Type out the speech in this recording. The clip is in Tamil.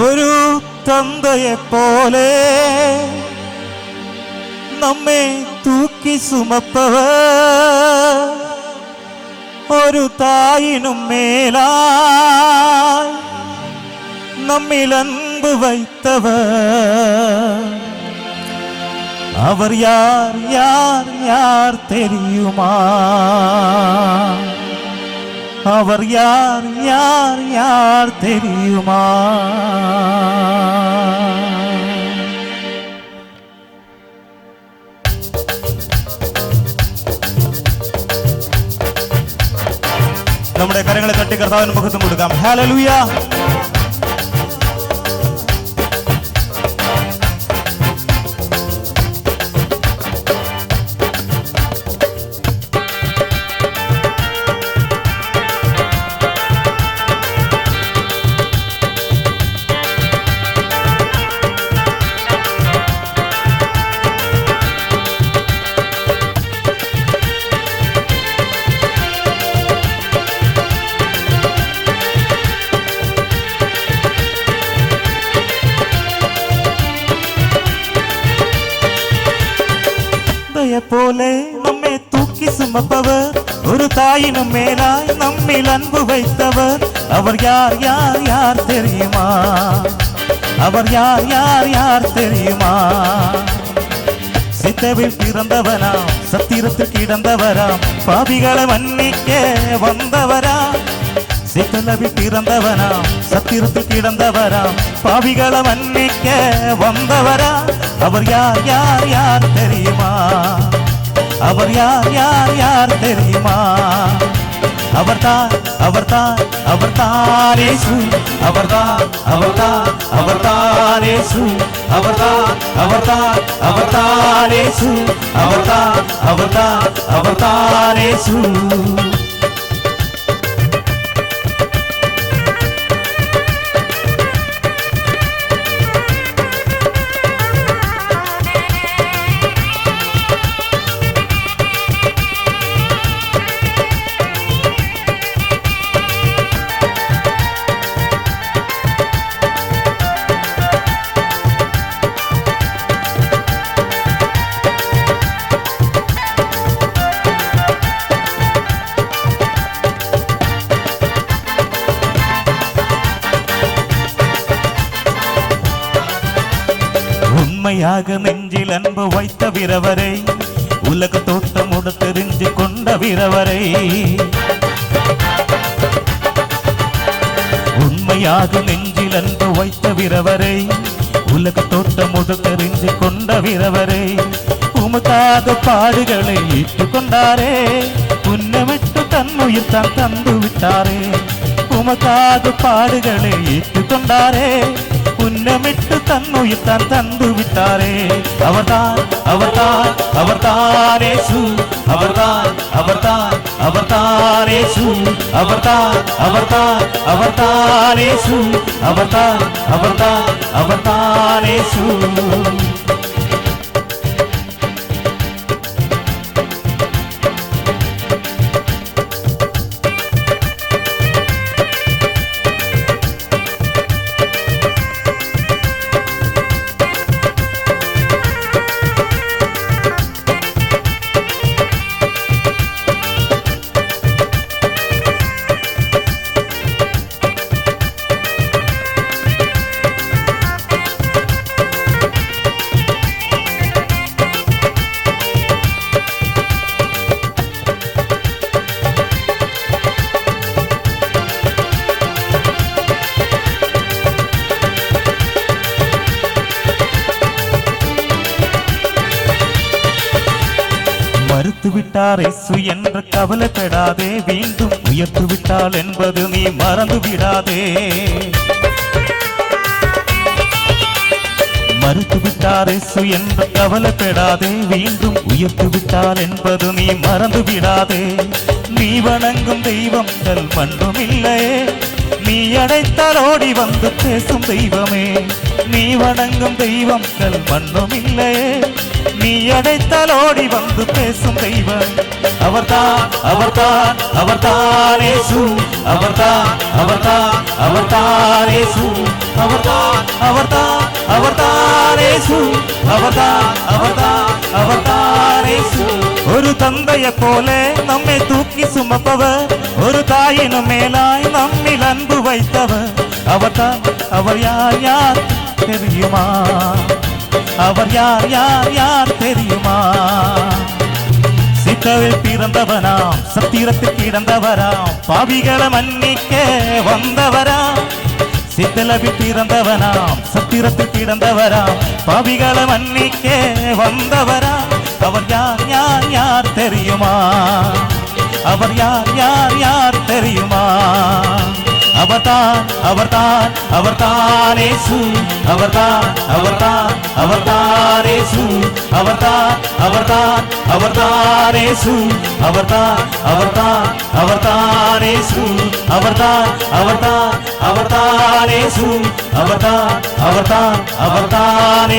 ഒരു തന്തയെ പോലെ നമ്മെ തൂക്കി സുമപ്പവർ, ഒരു തായിനും മേലായി നമ്മിൽ അன்பு வைத்தவர், அவர் யார் யார் யார் தெரியுமா? அவர் யார் யார் யார் தெரியுமா? നമ്മുടെ കരങ്ങളെ തട്ടി കർത്താവിന് മഹത്വം കൊടുക്കാം. ഹല്ലേലൂയ. പോലെ നമ്മെ തൂക്കി സുമപ്പവർ, ഒരു തായിനും മേലായി നമ്മിൽ അன்பு வைத்தவர், அவர் யார் யார் யார் தெரியுமா? அவர் யார் யார் யார் தெரியுமா? சித்தவில் பிறந்தவராம், சத்திரத்தில் கிடந்தவராம், பாவிகளை மன்னிக்க வந்தவராம். சித்தவில் பிறந்தவராம், சத்திரத்தில் கிடந்தவராம், பாவிகளை மன்னிக்க வந்தவராம். அவர் யார் யார் யார் தெரியுமா? அவர் யார் யார் யார் தெரியுமா? அவர்தான் அவர்தான் அவர்தான் இயேசு, அவர்தான் அவர்தான் அவர்தான் இயேசு, அவர்தான் அவர்தான் அவர்தான் இயேசு, அவர்தான் அவர்தான் அவர்தான் இயேசு. உண்மையாக நெஞ்சில் அன்பு வைத்த வீரவரை, உலக தோட்டமுட தெரிஞ்சு கொண்ட வீரவரை, உண்மையாக நெஞ்சில் அன்பு வைத்த வீரவரை, உலக தோட்டமுட தெரிஞ்சு கொண்ட வீரவரை, உமக்காக பாடுகளை ஏற்றுக்கொண்டாரே, புன்னமிட்டு தன்னுயிர் தான் தந்து விட்டாரே. உமக்காக பாடுகளை ஏற்றுக்கொண்டாரே, புன்னமிட்டு தன்னுயிர் தான் தந்து விட்டாரே. அவர்தான் அவர்தான் அவர்தான் இயேசு, அவர்தான் அவர்தான் அவர்தான் இயேசு, அவர்தான் அவர்தான் அவர்தான் இயேசு, அவர்தான் அவர்தான் அவர்தான் இயேசு. மறுத்து விட்டார் இயேசு என்று கவலைப்படாதே, மீண்டும் உயர்த்து விட்டால் என்பது நீ மறந்து விடாதே. மறுத்து விட்டார் இயேசு என்று கவலைப்படாதே, மீண்டும் உயர்த்து விட்டால் என்பது நீ மறந்து விடாதே. நீ வணங்கும் தெய்வங்கள் மன்றும் இல்லையே, நீ அடைத்தால் ஓடி வந்து பேசும் தெய்வமே, நீ வணங்கும் தெய்வம் கல் மண்ணும் இல்லையே. நீ அடைத்தால் ஓடி வந்து பேசும் தெய்வம் அவர்தான், அவர்தான், அவர்தான் இயேசு, அவர்தான், அவர்தான், அவர்தான் இயேசு, அவர்தான், அவர்தான், அவர்தான் இயேசு, அவர்தான், அவர்தான், அவர்தான் இயேசு. ஒரு தந்தைய போல நம்மை தூக்கி சுமப்பவர், ஒரு தாயினும் மேலாய் நம்மில் அன்பு வைத்தவர் அவர்தான். அவர் யார் யார் தெரியுமா? அவர் யார் யார் யார் தெரியுமா? சித்தவில் பிறந்தவனாம், சத்திரத்தில் கிடந்தவராம், பாவிகளை மன்னிக்க வந்தவராம். சித்தளவில் பிறந்தவனாம், சத்திரத்தில் கிடந்தவராம், பாவிகளை மன்னிக்க வந்தவராம். அவர் யார் யார் யார் தெரியுமா? அவர் யார் யார் யார் தெரியுமா? அவர்தான், அவர்தான், அவர்தான் இயேசு, அவர்தான், அவர்தான், அவர்தான் இயேசு, அவர்தான், அவர்தான், அவர்தான் இயேசு, அவர்தான், அவர்தான், அவர்தான் இயேசு, அவர்தான், அவர்தான், அவர்தான் இயேசு, அவர்தான், அவர்தான், அவர்தான்